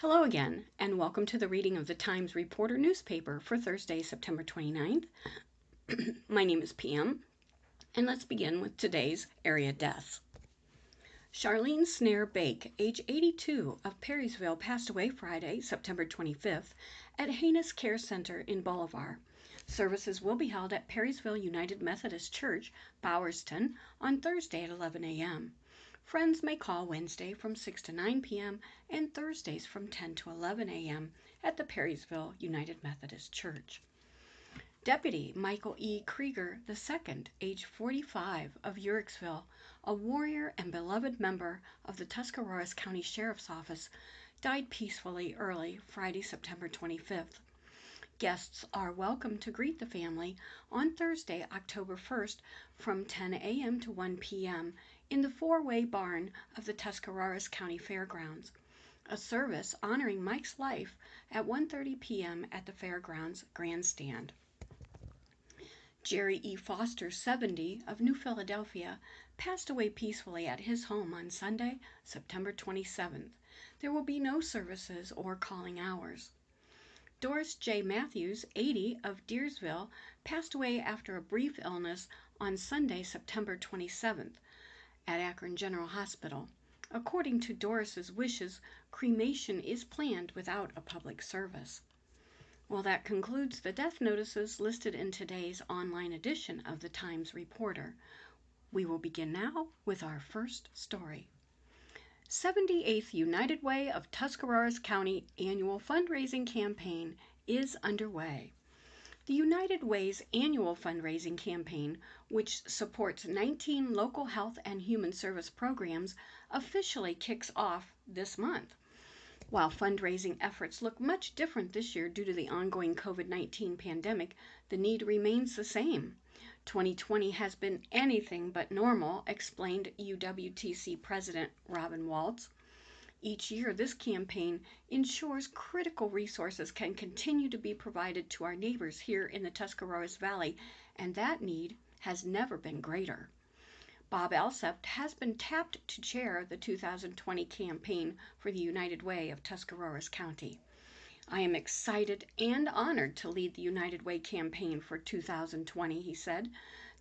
Hello again, and welcome to the reading of the Times Reporter newspaper for Thursday, September 29th. My name is Pam, and let's begin with today's area deaths. Charlene Snare Bake, age 82, of Perrysville, passed away Friday, September 25th, at Haynes Care Center in Bolivar. Services will be held at Perrysville United Methodist Church, Bowerston, on Thursday at 11 a.m. Friends may call Wednesday from 6 to 9 p.m. and Thursdays from 10 to 11 a.m. at the Perrysville United Methodist Church. Deputy Michael E. Krieger II, age 45, of Uhrichsville, a warrior and beloved member of the Tuscarawas County Sheriff's Office, died peacefully early Friday, September 25th. Guests are welcome to greet the family on Thursday, October 1st from 10 a.m. to 1 p.m. in the four-way barn of the Tuscarawas County Fairgrounds. A service honoring Mike's life at 1:30 p.m. at the Fairgrounds Grandstand. Jerry E. Foster, 70, of New Philadelphia, passed away peacefully at his home on Sunday, September 27th. There will be no services or calling hours. Doris J. Matthews, 80, of Deersville, passed away after a brief illness on Sunday, September 27th, at Akron General Hospital. According to Doris's wishes, cremation is planned without a public service. Well, that concludes the death notices listed in today's online edition of the Times Reporter. We will begin now with our first story. 78th United Way of Tuscarawas County annual fundraising campaign is underway. The United Way's annual fundraising campaign, which supports 19 local health and human service programs, officially kicks off this month. While fundraising efforts look much different this year due to the ongoing COVID-19 pandemic, the need remains the same. 2020 has been anything but normal, explained UWTC President Robin Waltz. Each year, this campaign ensures critical resources can continue to be provided to our neighbors here in the Tuscarawas Valley, and that need has never been greater. Bob Alsept has been tapped to chair the 2020 campaign for the United Way of Tuscarawas County. I am excited and honored to lead the United Way campaign for 2020, he said.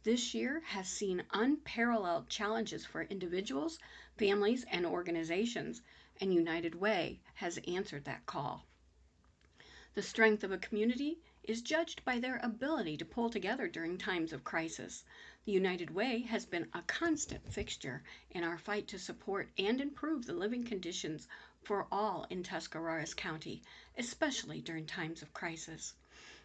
This year has seen unparalleled challenges for individuals, families, and organizations, and United Way has answered that call. The strength of a community is judged by their ability to pull together during times of crisis. The United Way has been a constant fixture in our fight to support and improve the living conditions for all in Tuscarawas County, especially during times of crisis.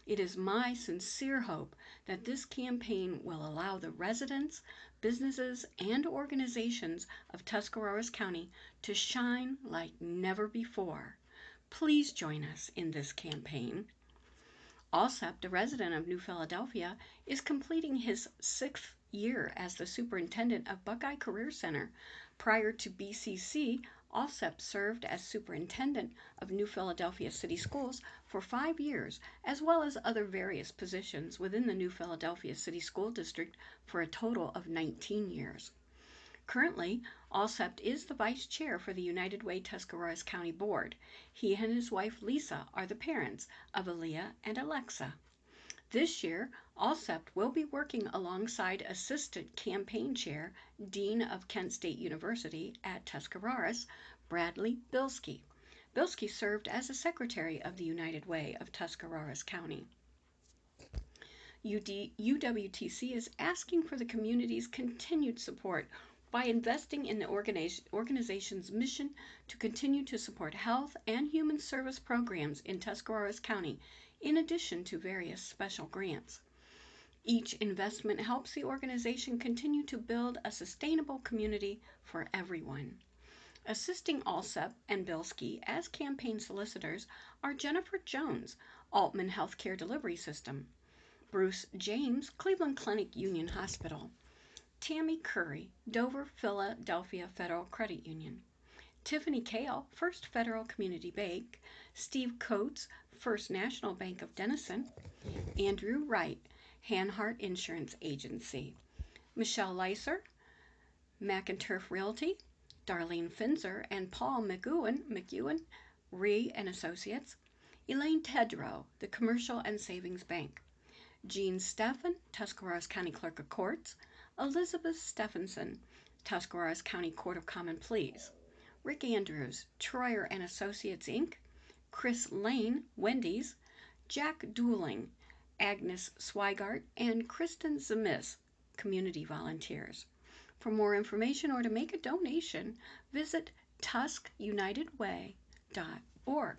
It is my sincere hope that this campaign will allow the residents, businesses, and organizations of Tuscarawas County to shine like never before. Please join us in this campaign. Alsept, a resident of New Philadelphia, is completing his 6th year as the superintendent of Buckeye Career Center. Prior to BCC, Alsept served as superintendent of New Philadelphia City Schools for 5 years, as well as other various positions within the New Philadelphia City School District for a total of 19 years. Currently, Alsept is the vice chair for the United Way Tuscarawas County Board. He and his wife Lisa are the parents of Aaliyah and Alexa. This year, Alsept will be working alongside Assistant Campaign Chair, Dean of Kent State University at Tuscarawas, Bradley Bilski. Bilski served as a secretary of the United Way of Tuscarawas County. UWTC is asking for the community's continued support by investing in the organization's mission to continue to support health and human service programs in Tuscarawas County, in addition to various special grants. Each investment helps the organization continue to build a sustainable community for everyone. Assisting Alsept and Bilski as campaign solicitors are Jennifer Jones, Altman Healthcare Delivery System, Bruce James, Cleveland Clinic Union Hospital, Tammy Curry, Dover Philadelphia Federal Credit Union, Tiffany Kale, First Federal Community Bank, Steve Coates, First National Bank of Denison, Andrew Wright, Hanhart Insurance Agency, Michelle Leiser, McInturf Realty, Darlene Finzer and Paul McEwen, Ree and Associates, Elaine Tedrow, the Commercial and Savings Bank, Jean Steffen, Tuscarawas County Clerk of Courts, Elizabeth Stephenson, Tuscarawas County Court of Common Pleas, Rick Andrews, Troyer and Associates Inc., Chris Lane, Wendy's, Jack Dooling, Agnes Swigart, and Kristen Zemis, Community Volunteers. For more information or to make a donation, visit TuskUnitedWay.org.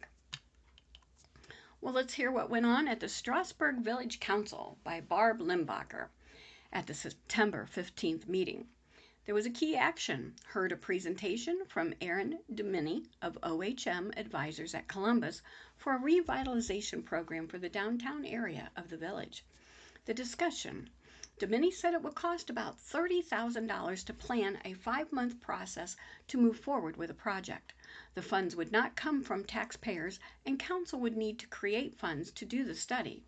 Well, let's hear what went on at the Strasburg Village Council by Barb Limbacher at the September 15th meeting. There was a key action. Heard a presentation from Aaron Domini of OHM Advisors at Columbus for a revitalization program for the downtown area of the village. The discussion. Domini said it would cost about $30,000 to plan a 5-month process to move forward with a project. The funds would not come from taxpayers, and council would need to create funds to do the study.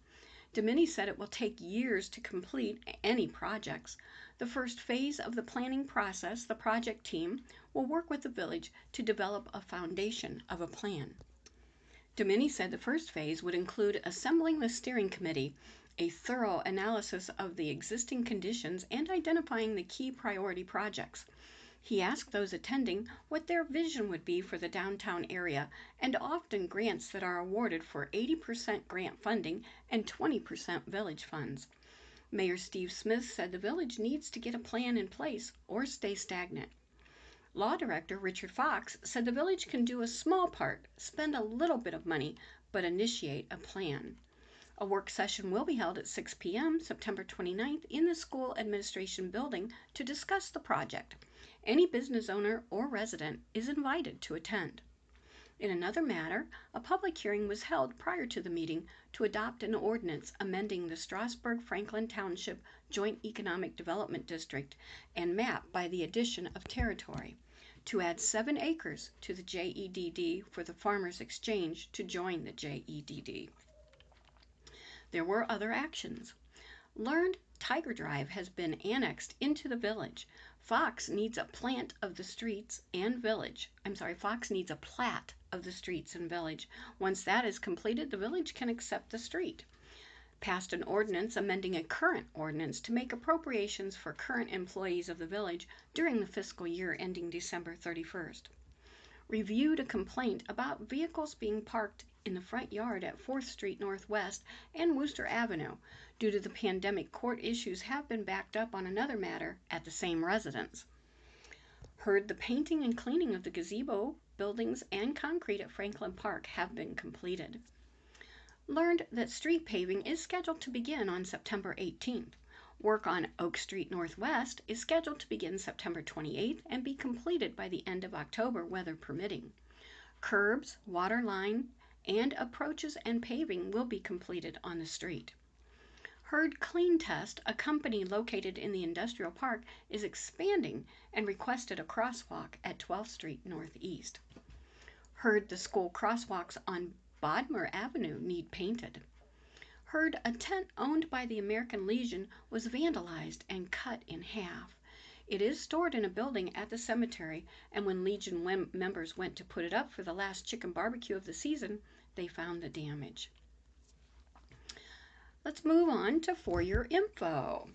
Domini said it will take years to complete any projects. The first phase of the planning process, the project team will work with the village to develop a foundation of a plan. Domini said the first phase would include assembling the steering committee, a thorough analysis of the existing conditions, and identifying the key priority projects. He asked those attending what their vision would be for the downtown area, and often grants that are awarded for 80% grant funding and 20% village funds. Mayor Steve Smith said the village needs to get a plan in place or stay stagnant. Law Director Richard Fox said the village can do a small part, spend a little bit of money, but initiate a plan. A work session will be held at 6 p.m. September 29th in the school administration building to discuss the project. Any business owner or resident is invited to attend. In another matter, a public hearing was held prior to the meeting to adopt an ordinance amending the Strasburg-Franklin Township Joint Economic Development District and map by the addition of territory to add 7 acres to the JEDD for the Farmers Exchange to join the JEDD. There were other actions. Learned Tiger Drive has been annexed into the village. Fox needs a plat of the streets and village. Once that is completed, the village can accept the street. Passed an ordinance amending a current ordinance to make appropriations for current employees of the village during the fiscal year ending December 31st. Reviewed a complaint about vehicles being parked in the front yard at 4th Street Northwest and Wooster Avenue. Due to the pandemic, court issues have been backed up on another matter at the same residence. Heard the painting and cleaning of the gazebo, buildings, and concrete at Franklin Park have been completed. Learned that street paving is scheduled to begin on September 18th. Work on Oak Street Northwest is scheduled to begin September 28th and be completed by the end of October, weather permitting. Curbs, water line, and approaches and paving will be completed on the street. Heard Clean Test, a company located in the industrial park, is expanding and requested a crosswalk at 12th Street Northeast. Heard the school crosswalks on Bodmer Avenue need painted. Heard a tent owned by the American Legion was vandalized and cut in half. It is stored in a building at the cemetery, and when Legion members went to put it up for the last chicken barbecue of the season, they found the damage. Let's move on to For Your Info.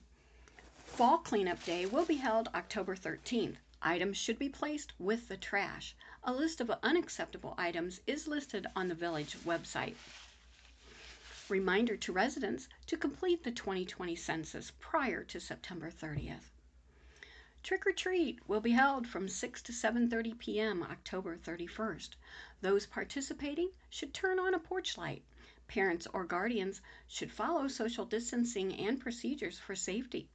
Fall Cleanup Day will be held October 13th. Items should be placed with the trash. A list of unacceptable items is listed on the village website. Reminder to residents to complete the 2020 census prior to September 30th. Trick or Treat will be held from 6 to 7:30 p.m. October 31st. Those participating should turn on a porch light. Parents or guardians should follow social distancing and procedures for safety.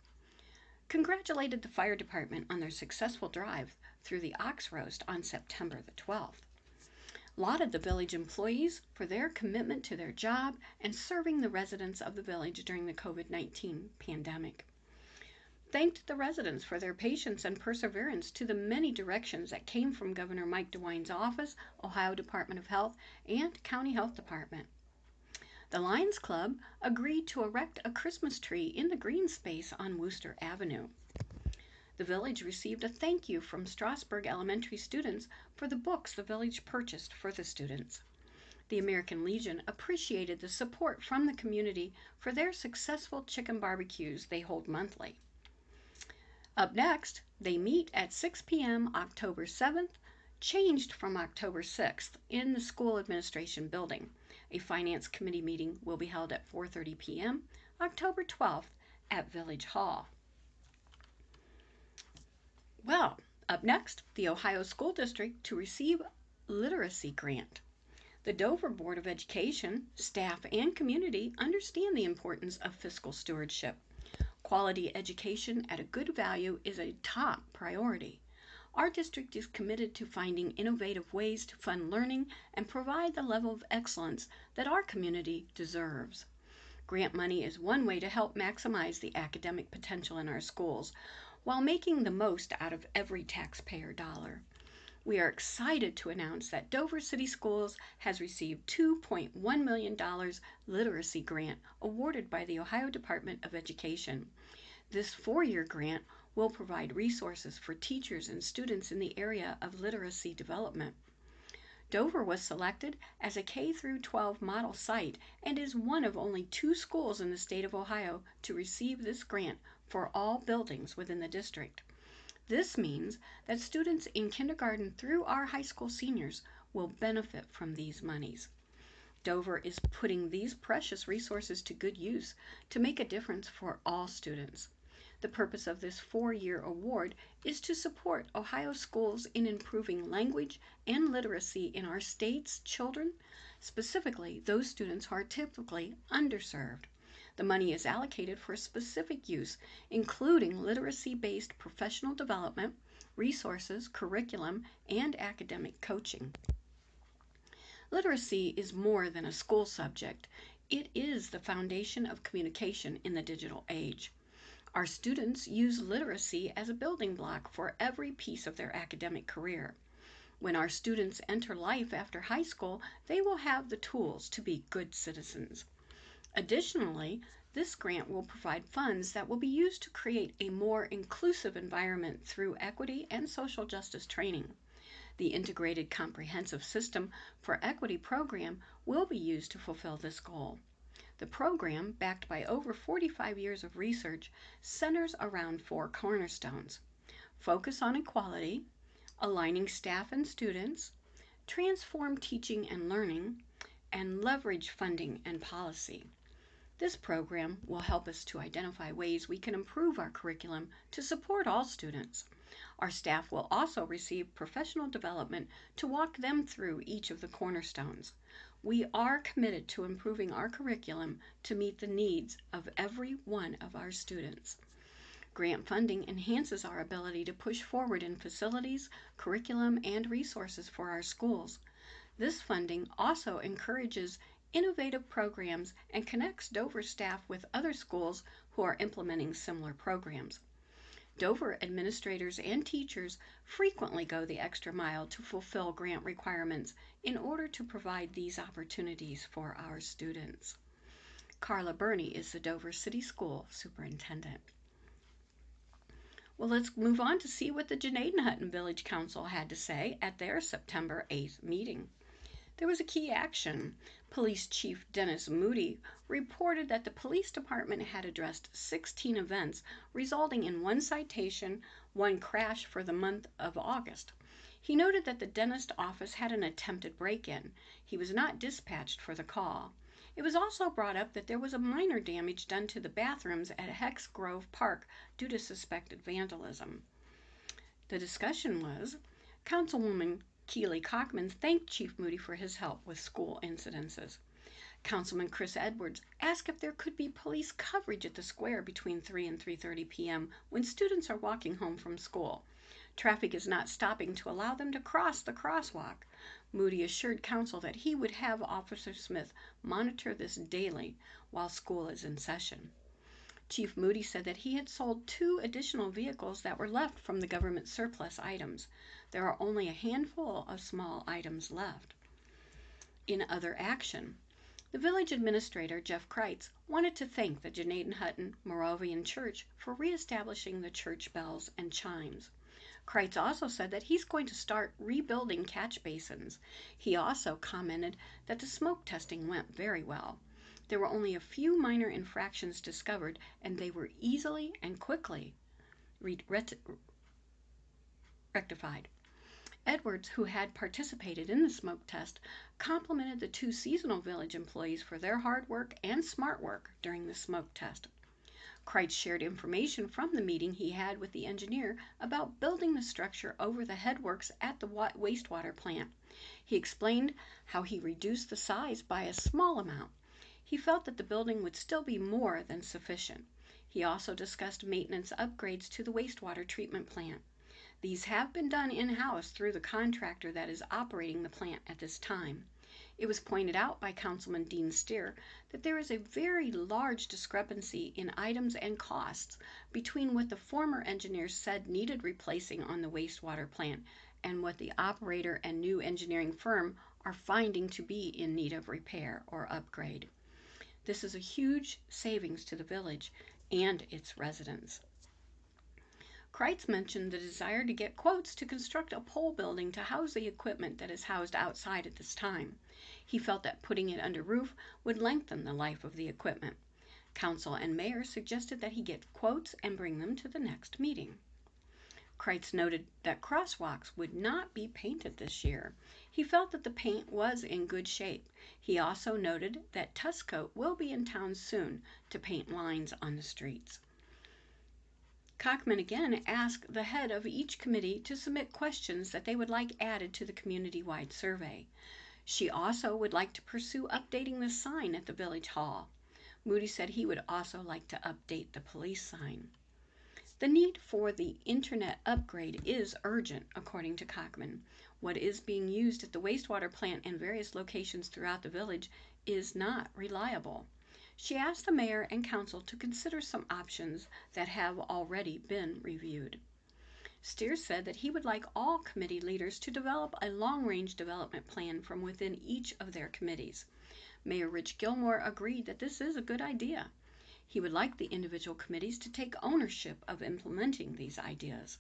Congratulated the fire department on their successful drive through the Ox Roast on September the 12th. Lauded the village employees for their commitment to their job and serving the residents of the village during the COVID-19 pandemic. Thanked the residents for their patience and perseverance to the many directions that came from Governor Mike DeWine's office, Ohio Department of Health, and County Health Department. The Lions Club agreed to erect a Christmas tree in the green space on Wooster Avenue. The village received a thank you from Strasburg Elementary students for the books the village purchased for the students. The American Legion appreciated the support from the community for their successful chicken barbecues they hold monthly. Up next, they meet at 6 p.m. October 7th, changed from October 6th, in the school administration building. A finance committee meeting will be held at 4:30 p.m. October 12th at Village Hall. Well, up next, the Ohio School District to receive literacy grant. The Dover Board of Education, staff, and community understand the importance of fiscal stewardship. Quality education at a good value is a top priority. Our district is committed to finding innovative ways to fund learning and provide the level of excellence that our community deserves. Grant money is one way to help maximize the academic potential in our schools while making the most out of every taxpayer dollar. We are excited to announce that Dover City Schools has received $2.1 million literacy grant awarded by the Ohio Department of Education. This 4-year grant will provide resources for teachers and students in the area of literacy development. Dover was selected as a K-12 model site and is one of only 2 schools in the state of Ohio to receive this grant for all buildings within the district. This means that students in kindergarten through our high school seniors will benefit from these monies. Dover is putting these precious resources to good use to make a difference for all students. The purpose of this 4-year award is to support Ohio schools in improving language and literacy in our state's children, specifically those students who are typically underserved. The money is allocated for specific use, including literacy-based professional development, resources, curriculum, and academic coaching. Literacy is more than a school subject. It is the foundation of communication in the digital age. Our students use literacy as a building block for every piece of their academic career. When our students enter life after high school, they will have the tools to be good citizens. Additionally, this grant will provide funds that will be used to create a more inclusive environment through equity and social justice training. The Integrated Comprehensive System for Equity program will be used to fulfill this goal. The program, backed by over 45 years of research, centers around 4 cornerstones: focus on equality, aligning staff and students, transform teaching and learning, and leverage funding and policy. This program will help us to identify ways we can improve our curriculum to support all students. Our staff will also receive professional development to walk them through each of the cornerstones. We are committed to improving our curriculum to meet the needs of every one of our students. Grant funding enhances our ability to push forward in facilities, curriculum, and resources for our schools. This funding also encourages innovative programs and connects Dover staff with other schools who are implementing similar programs. Dover administrators and teachers frequently go the extra mile to fulfill grant requirements in order to provide these opportunities for our students. Carla Burney is the Dover City School Superintendent. Well, let's move on to see what the Janadenhutton Village Council had to say at their September 8th meeting. There was a key action. Police Chief Dennis Moody reported that the police department had addressed 16 events, resulting in 1 citation, 1 crash for the month of August. He noted that the dentist office had an attempted break-in. He was not dispatched for the call. It was also brought up that there was a minor damage done to the bathrooms at Hex Grove Park due to suspected vandalism. The discussion was, Councilwoman Keely Cockman thanked Chief Moody for his help with school incidences. Councilman Chris Edwards asked if there could be police coverage at the square between 3 and 3:30 p.m. when students are walking home from school. Traffic is not stopping to allow them to cross the crosswalk. Moody assured Council that he would have Officer Smith monitor this daily while school is in session. Chief Moody said that he had sold 2 additional vehicles that were left from the government surplus items. There are only a handful of small items left. In other action, The village administrator, Jeff Kreitz, wanted to thank the Janadenhutton Moravian Church for reestablishing the church bells and chimes. Kreitz also said that he's going to start rebuilding catch basins. He also commented that the smoke testing went very well. There were only a few minor infractions discovered, and they were easily and quickly rectified. Edwards, who had participated in the smoke test, complimented the two seasonal village employees for their hard work and smart work during the smoke test. Kreitz shared information from the meeting he had with the engineer about building the structure over the headworks at the wastewater plant. He explained how he reduced the size by a small amount. He felt that the building would still be more than sufficient. He also discussed maintenance upgrades to the wastewater treatment plant. These have been done in-house through the contractor that is operating the plant at this time. It was pointed out by Councilman Dean Steer that there is a very large discrepancy in items and costs between what the former engineers said needed replacing on the wastewater plant and what the operator and new engineering firm are finding to be in need of repair or upgrade. This is a huge savings to the village and its residents. Kreitz mentioned the desire to get quotes to construct a pole building to house the equipment that is housed outside at this time. He felt that putting it under roof would lengthen the life of the equipment. Council and mayor suggested that he get quotes and bring them to the next meeting. Kreitz noted that crosswalks would not be painted this year. He felt that the paint was in good shape. He also noted that Tuscoat will be in town soon to paint lines on the streets. Cockman again asked the head of each committee to submit questions that they would like added to the community-wide survey. She also would like to pursue updating the sign at the village hall. Moody said he would also like to update the police sign. The need for the internet upgrade is urgent, according to Cockman. What is being used at the wastewater plant and various locations throughout the village is not reliable. She asked the mayor and council to consider some options that have already been reviewed. Steer said that he would like all committee leaders to develop a long-range development plan from within each of their committees. Mayor Rich Gilmore agreed that this is a good idea. He would like the individual committees to take ownership of implementing these ideas.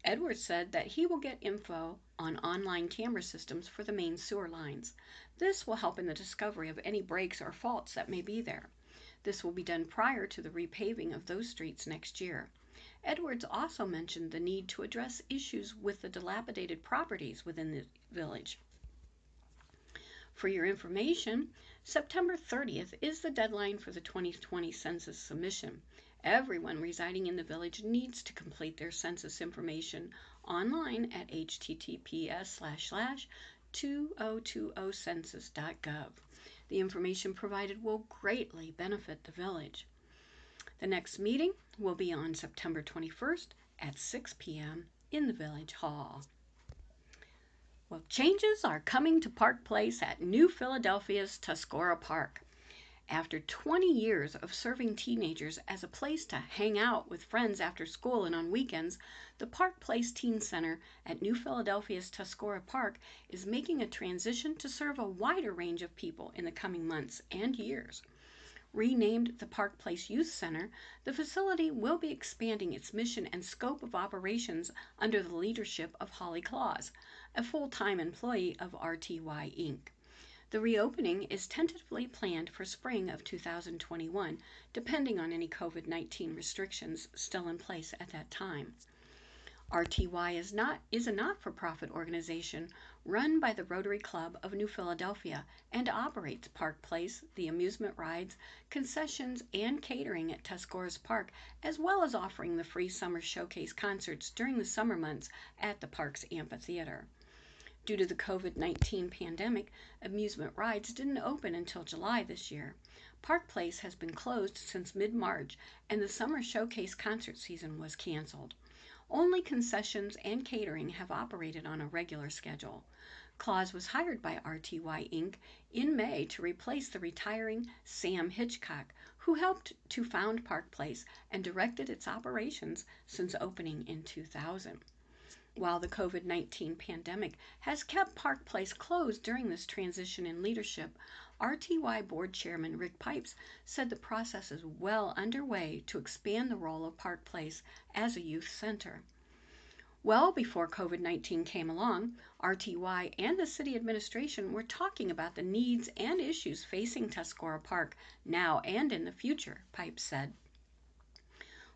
Edwards said that he will get info on online camera systems for the main sewer lines. This will help in the discovery of any breaks or faults that may be there. This will be done prior to the repaving of those streets next year. Edwards also mentioned the need to address issues with the dilapidated properties within the village. For your information, September 30th is the deadline for the 2020 census submission. Everyone residing in the village needs to complete their census information online at https://2020census.gov. The information provided will greatly benefit the village. The next meeting will be on September 21st at 6 p.m. in the Village Hall. Well, changes are coming to Park Place at New Philadelphia's Tuscarora Park. After 20 years of serving teenagers as a place to hang out with friends after school and on weekends, the Park Place Teen Center at New Philadelphia's Tuscarora Park is making a transition to serve a wider range of people in the coming months and years. Renamed the Park Place Youth Center, the facility will be expanding its mission and scope of operations under the leadership of Holly Claus, a full-time employee of RTY Inc. The reopening is tentatively planned for spring of 2021, depending on any COVID-19 restrictions still in place at that time. RTY is a not-for-profit organization run by the Rotary Club of New Philadelphia and operates Park Place, the amusement rides, concessions, and catering at Tuscarora's Park, as well as offering the free summer showcase concerts during the summer months at the park's amphitheater. Due to the COVID-19 pandemic, amusement rides didn't open until July this year. Park Place has been closed since mid-March, and the summer showcase concert season was canceled. Only concessions and catering have operated on a regular schedule. Claus was hired by RTY Inc. in May to replace the retiring Sam Hitchcock, who helped to found Park Place and directed its operations since opening in 2000. While the COVID-19 pandemic has kept Park Place closed during this transition in leadership, RTY Board Chairman Rick Pipes said the process is well underway to expand the role of Park Place as a youth center. Well before COVID-19 came along, RTY and the city administration were talking about the needs and issues facing Tuscarora Park now and in the future, Pipes said.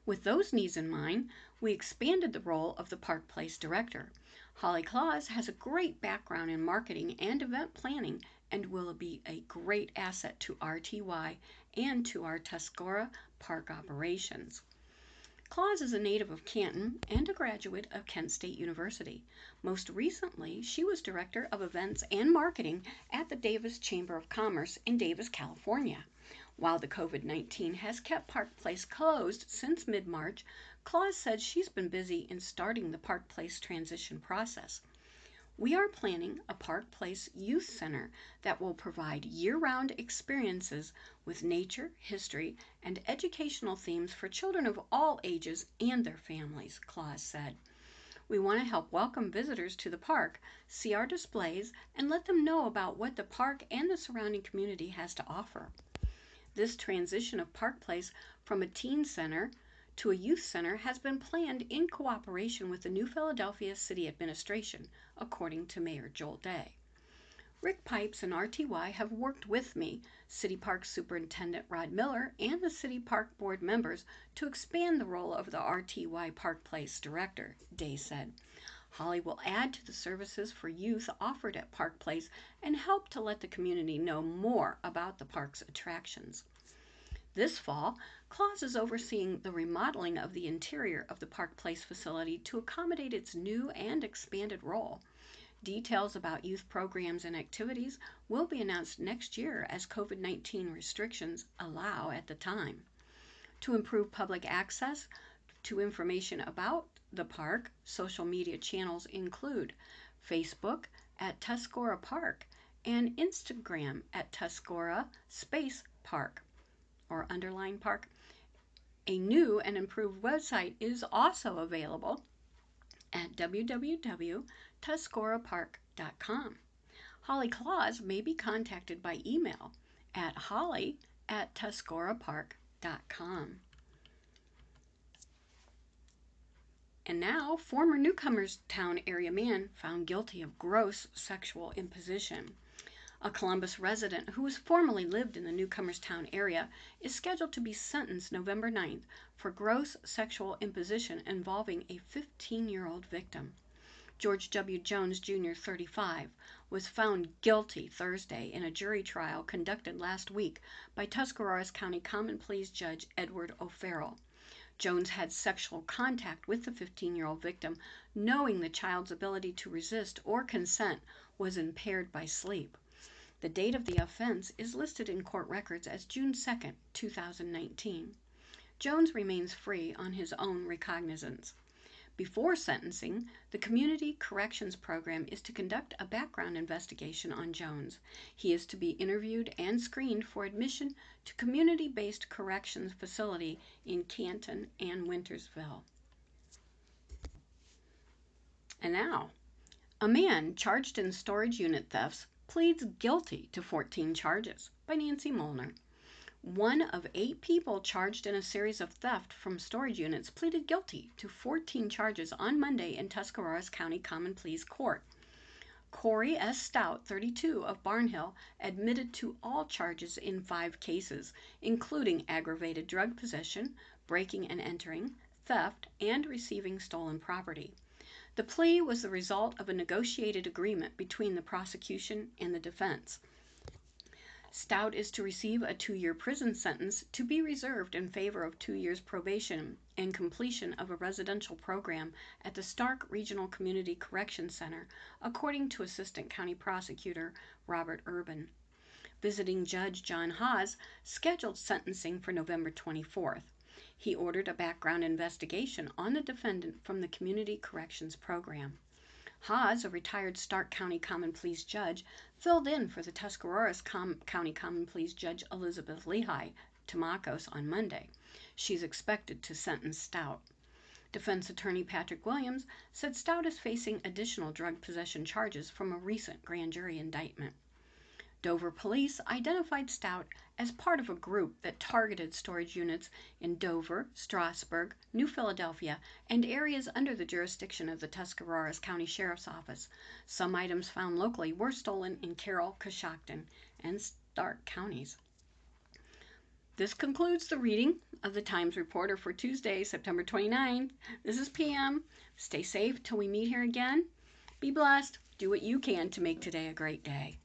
With those needs in mind, we expanded the role of the Park Place Director. Holly Claus has a great background in marketing and event planning and will be a great asset to RTY and to our Tuscarora Park operations. Claus is a native of Canton and a graduate of Kent State University. Most recently, she was Director of Events and Marketing at the Davis Chamber of Commerce in Davis, California. While the COVID-19 has kept Park Place closed since mid-March, Claus said she's been busy in starting the Park Place transition process. We are planning a Park Place Youth Center that will provide year-round experiences with nature, history, and educational themes for children of all ages and their families, Claus said. We want to help welcome visitors to the park, see our displays, and let them know about what the park and the surrounding community has to offer. This transition of Park Place from a teen center to a youth center has been planned in cooperation with the New Philadelphia City Administration, according to Mayor Joel Day. Rick Pipes and RTY have worked with me, City Park Superintendent Rod Miller, and the City Park Board members to expand the role of the RTY Park Place Director, Day said. Holly will add to the services for youth offered at Park Place and help to let the community know more about the park's attractions. This fall, Claus is overseeing the remodeling of the interior of the Park Place facility to accommodate its new and expanded role. Details about youth programs and activities will be announced next year as COVID-19 restrictions allow at the time. To improve public access to information about the park, social media channels include Facebook at Tuscarora Park and Instagram at Tuscarora Space Park or underline park. A new and improved website is also available at www.tuscarorapark.com. Holly Claus may be contacted by email at holly@tuscarorapark.com. And now, former Newcomerstown area man found guilty of gross sexual imposition. A Columbus resident who has formerly lived in the Newcomerstown area is scheduled to be sentenced November 9th for gross sexual imposition involving a 15-year-old victim. George W. Jones, Jr., 35, was found guilty Thursday in a jury trial conducted last week by Tuscarawas County Common Pleas Judge Edward O'Farrell. Jones had sexual contact with the 15-year-old victim, knowing the child's ability to resist or consent was impaired by sleep. The date of the offense is listed in court records as June 2, 2019. Jones remains free on his own recognizance. Before sentencing, the Community Corrections Program is to conduct a background investigation on Jones. He is to be interviewed and screened for admission to community-based corrections facility in Canton and Wintersville. And now, a man charged in storage unit thefts pleads guilty to 14 charges, by Nancy Molnar. One of 8 people charged in a series of theft from storage units pleaded guilty to 14 charges on Monday in Tuscarawas County Common Pleas Court. Corey S. Stout, 32, of Barnhill, admitted to all charges in 5 cases, including aggravated drug possession, breaking and entering, theft, and receiving stolen property. The plea was the result of a negotiated agreement between the prosecution and the defense. Stout is to receive a 2-year prison sentence to be reserved in favor of 2 years probation and completion of a residential program at the Stark Regional Community Correction Center, according to Assistant County Prosecutor Robert Urban. Visiting Judge John Haas scheduled sentencing for November 24th. He ordered a background investigation on the defendant from the Community Corrections Program. Haas, a retired Stark County Common Pleas judge, filled in for the Tuscarawas County Common Pleas Judge Elizabeth Lehigh Tamakos on Monday. She's expected to sentence Stout. Defense attorney Patrick Williams said Stout is facing additional drug possession charges from a recent grand jury indictment. Dover police identified Stout as part of a group that targeted storage units in Dover, Strasburg, New Philadelphia, and areas under the jurisdiction of the Tuscarawas County Sheriff's Office. Some items found locally were stolen in Carroll, Coshocton, and Stark counties. This concludes the reading of the Times Reporter for Tuesday, September 29th. This is PM. Stay safe till we meet here again. Be blessed. Do what you can to make today a great day.